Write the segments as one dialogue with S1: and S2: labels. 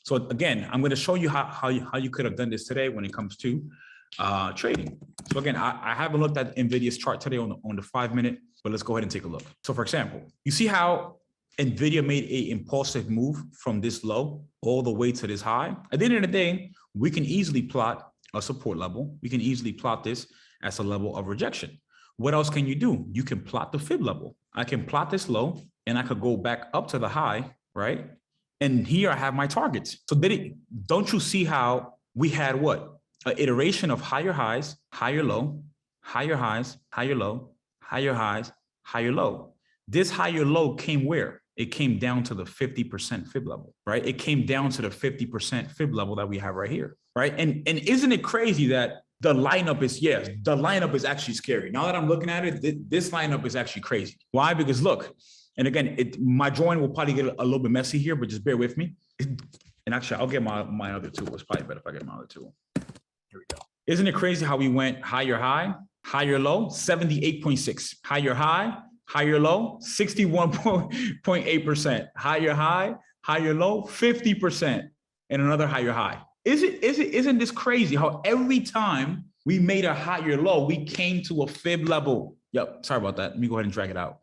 S1: So again, I'm going to show you how you could have done this today when it comes to trading. So again, I haven't looked at NVIDIA's chart today on the 5 minute, but let's go ahead and take a look. So for example, you see how NVIDIA made a impulsive move from this low all the way to this high. At the end of the day, we can easily plot a support level. We can easily plot this as a level of rejection. What else can you do? You can plot the fib level. I can plot this low and I could go back up to the high, right? And here I have my targets. So don't you see how we had what? An iteration of higher highs, higher low, higher highs, higher low, higher highs, higher low. This higher low came where? It came down to the 50% fib level, right? It came down to the 50% fib level that we have right here, right? And isn't it crazy that the lineup is, yes, the lineup is actually scary. Now that I'm looking at it, this lineup is actually crazy. Why? Because look, and again, my drawing will probably get a little bit messy here, but just bear with me. And actually, I'll get my other tool. It's probably better if I get my other tool. Here we go. Isn't it crazy how we went higher high, higher low, 78.6, higher high, higher low, 61.8%, higher high, higher low, 50%, and another higher high. Isn't this crazy how every time we made a higher low, we came to a fib level? Yep, sorry about that. Let me go ahead and drag it out.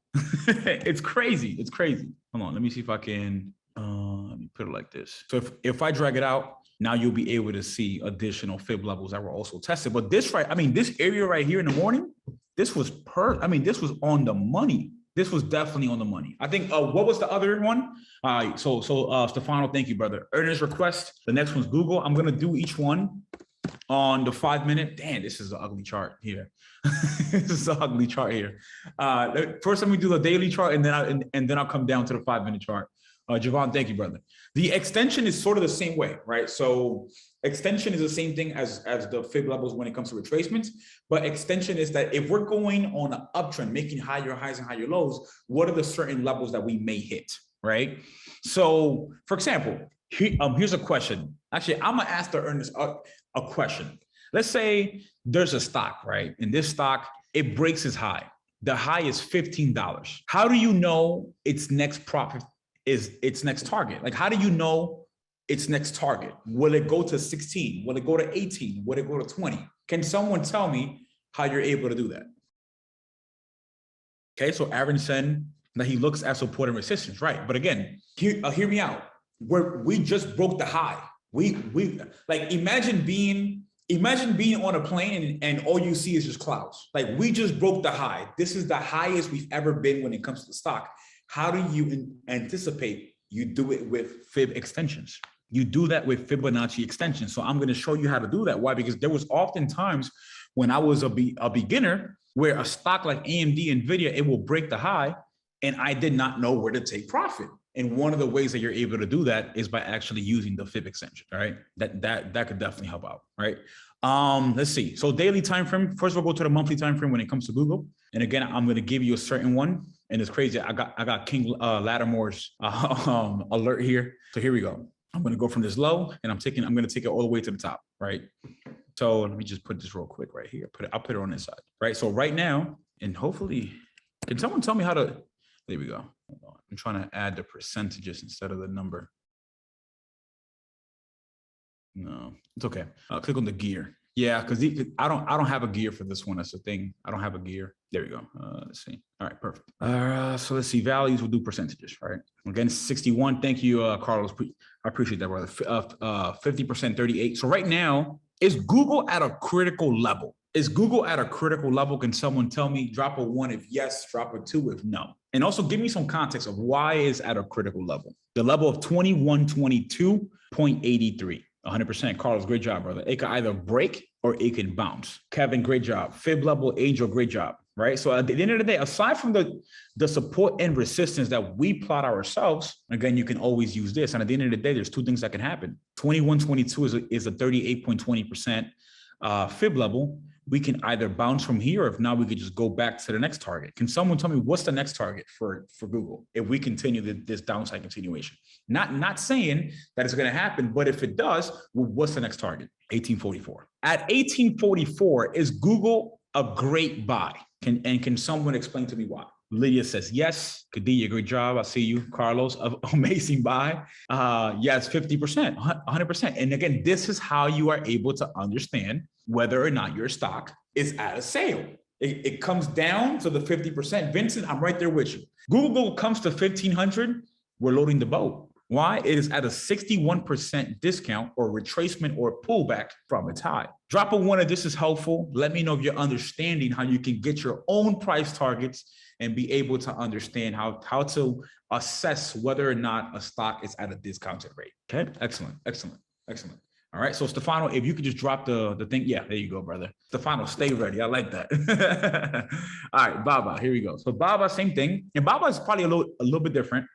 S1: It's crazy. It's crazy. Hold on, let me see if I can, let me put it like this. So if I drag it out, now you'll be able to see additional fib levels that were also tested. But this this area right here in the morning, this was this was on the money. This was definitely on the money. I think, what was the other one? So Stefano, thank you, brother. Earners request. The next one's Google. I'm going to do each one on the 5 minute. Damn, this is an ugly chart here. This is an ugly chart here. First, let me do the daily chart, and then I'll come down to the 5 minute chart. Javon, thank you, brother. The extension is sort of the same way, right? So extension is the same thing as the fib levels when it comes to retracements, but extension is that if we're going on an uptrend, making higher highs and higher lows, what are the certain levels that we may hit, right? So for example, here's a question. Actually, I'm gonna ask the earners a question. Let's say there's a stock, right? In this stock, it breaks its high. The high is $15. How do you know its next profit is its next target? Like, how do you know its next target? Will it go to 16? Will it go to 18? Will it go to 20? Can someone tell me how you're able to do that? Okay, so Aaron said that he looks at support and resistance, right? But again, hear me out. We just broke the high. We like imagine being on a plane and all you see is just clouds. Like, we just broke the high. This is the highest we've ever been when it comes to the stock. How do you anticipate? You do it with fib extensions. You do that with Fibonacci extensions. So I'm going to show you how to do that. Why? Because there was often times when I was a beginner where a stock like AMD, NVIDIA, it will break the high and I did not know where to take profit. And one of the ways that you're able to do that is by actually using the fib extension, right? That could definitely help out, right? Let's see. So daily time frame. First, we'll go to the monthly time frame when it comes to Google. And again, I'm going to give you a certain one. And it's crazy. I got King Lattimore's alert here. So here we go. I'm going to go from this low, and I'm going to take it all the way to the top, right? So let me just put this real quick right here. I'll put it on this side, right? So right now, and hopefully, can someone tell me how to? There we go. Hold on. I'm trying to add the percentages instead of the number. No, it's okay. Click on the gear. Yeah, because I don't have a gear for this one. That's the thing. I don't have a gear. There we go. Let's see. All right, perfect. So let's see. Values, we'll do percentages, right? Again, 61. Thank you, Carlos. I appreciate that, brother. 50%, 38. So right now, is Google at a critical level? Is Google at a critical level? Can someone tell me? Drop a 1 if yes, drop a 2 if no. And also give me some context of why is at a critical level. The level of 2122.83. 100%. Carlos, great job, brother. It can either break or it can bounce. Kevin, great job. Fib level, Angel, great job, right? So at the end of the day, aside from the support and resistance that we plot ourselves, again, you can always use this. And at the end of the day, there's two things that can happen. 2122 is a 38.20% fib level. We can either bounce from here, or if not, we could just go back to the next target. Can someone tell me what's the next target for Google if we continue this downside continuation? Not saying that it's going to happen, but if it does, well, what's the next target? 1844. At 1844, is Google a great buy? Can someone explain to me why? Lydia says yes. Kadia, great job. I see you. Carlos, amazing buy. Yes, 50%, 100%. And again, this is how you are able to understand whether or not your stock is at a sale. It comes down to the 50%. Vincent, I'm right there with you. Google comes to 1,500. We're loading the boat. Why? It is at a 61% discount or retracement or pullback from its high. Drop a one if this is helpful. Let me know if you're understanding how you can get your own price targets and be able to understand how to assess whether or not a stock is at a discounted rate. Okay, excellent, excellent, excellent. All right, so Stefano, if you could just drop the thing. Yeah, there you go, brother. Stefano, stay ready. I like that. All right, Baba, here we go. So Baba, same thing. And Baba is probably a little bit different.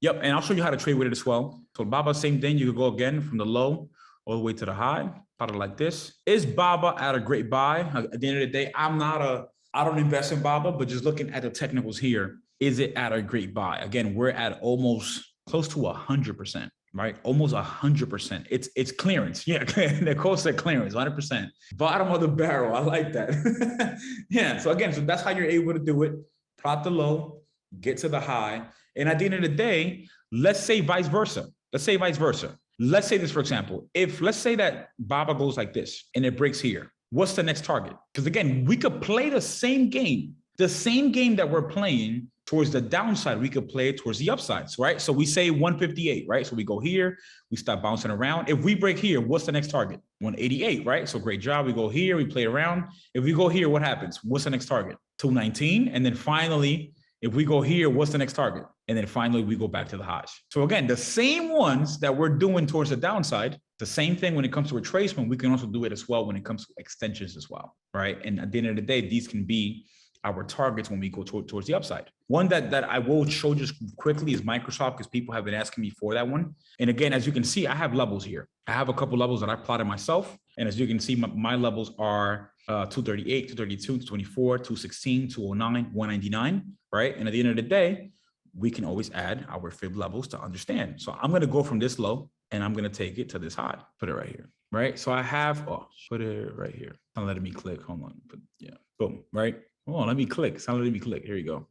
S1: Yep, and I'll show you how to trade with it as well. So Baba, same thing. You could go again from the low all the way to the high, kind of like this. Is Baba at a great buy? At the end of the day, I don't invest in Baba, but just looking at the technicals here, is it at a great buy? Again, we're at almost close to 100%, right? Almost 100%. It's clearance. Yeah, Nicole said clearance, 100%. Bottom of the barrel. I like that. Yeah, so again, so that's how you're able to do it. Plot the low, get to the high. And at the end of the day, let's say vice versa. Let's say vice versa. Let's say this, for example, if let's say that Baba goes like this and it breaks here, what's the next target? Because again, we could play the same game that we're playing towards the downside, we could play it towards the upsides, right? So we say 158, right? So we go here, we stop bouncing around. If we break here, what's the next target? 188, right? So great job. We go here, we play around. If we go here, what happens? What's the next target? 219. And then finally, if we go here, what's the next target? And then finally, we go back to the highs. So again, the same ones that we're doing towards the downside, the same thing when it comes to retracement, we can also do it as well when it comes to extensions as well, right? And at the end of the day, these can be our targets when we go towards the upside. One that I will show just quickly is Microsoft, because people have been asking me for that one. And again, as you can see, I have levels here. I have a couple levels that I plotted myself. And as you can see, my levels are 238, 232, 224, 216, 209, 199, right? And at the end of the day, we can always add our fib levels to understand. So I'm going to go from this low and I'm going to take it to this high. Put it right here, right? So I have, put it right here. It's not letting me click. Hold on. But yeah, boom, right? Oh, let me click. It's not letting me click. Here you go.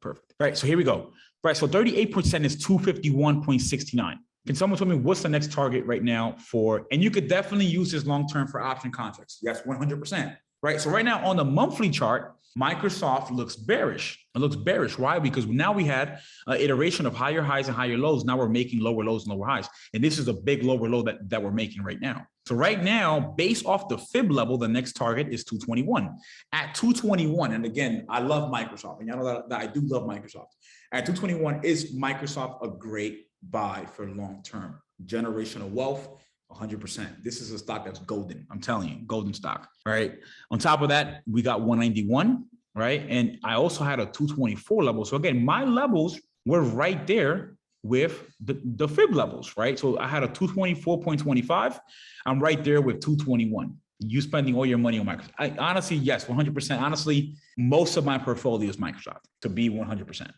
S1: Perfect. Right. So here we go. Right. So 38% is 251.69. Can someone tell me what's the next target right now for, and you could definitely use this long-term for option contracts. Yes, 100%. Right. So right now on the monthly chart, Microsoft looks bearish. It looks bearish. Why? Because now we had an iteration of higher highs and higher lows. Now we're making lower lows and lower highs. And this is a big lower low that we're making right now. So right now, based off the fib level, the next target is 221. At 221, and again, I love Microsoft, and y'all know that I do love Microsoft. At 221, is Microsoft a great buy for long-term? Generational wealth, 100%. This is a stock that's golden. I'm telling you, golden stock, right? On top of that, we got 191, right? And I also had a 224 level. So again, my levels were right there with the fib levels, right? So I had a 224.25. I'm right there with 221. You spending all your money on Microsoft. Honestly, yes, 100%. Honestly, most of my portfolio is Microsoft, to be 100%.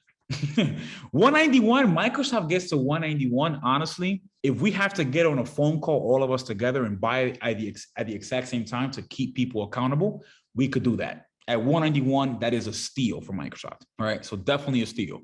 S1: 191, Microsoft gets to 191. Honestly, if we have to get on a phone call, all of us together, and buy at the exact same time to keep people accountable, we could do that. At 191, that is a steal for Microsoft. All right, so definitely a steal.